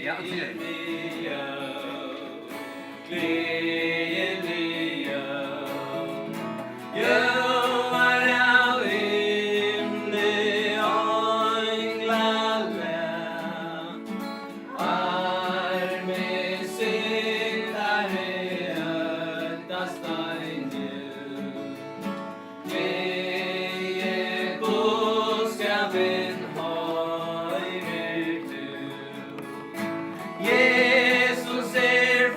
Ja, det är Jesus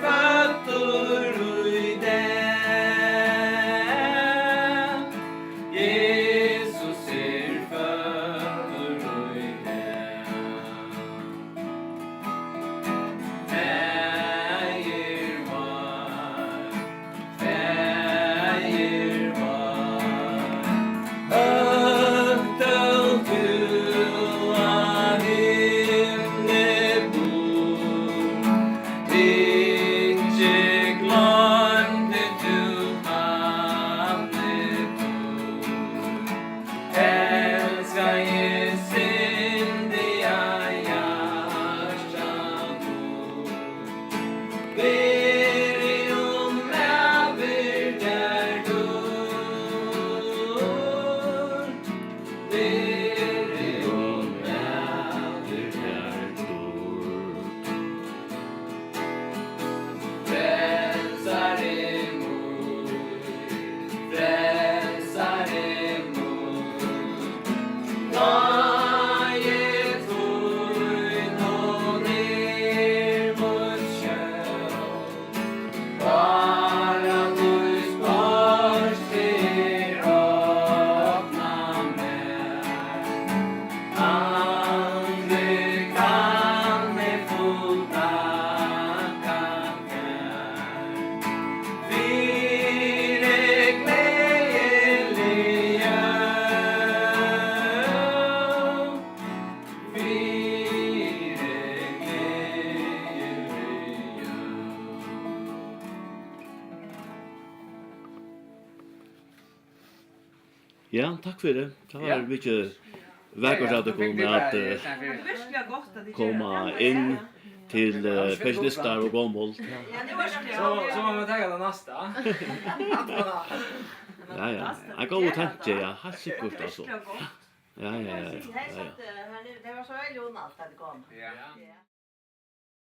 fötter i det. Jesus fötter i det. Fäger var, fäger var. Öktal tuan inne bor. Ikke glömde du hamnet bor. Älska syndiga hjärtan bor. Ber om över där dör. Ber om över där dör. Frälsare mor, frälsare mor. Naget hon och ner mot kött. Bara Guds borster öppna med. Ande kan med fota Ja, takk for det. Det var mye vakkert at du kom at komma inn til pensjonister og gåmål. Så må man ta det nästa. Ja, ja. Jeg går og tenker, ja, helt sikkert altså. Ja, ja, ja. Det var så veldig ondt at det kom. Ja.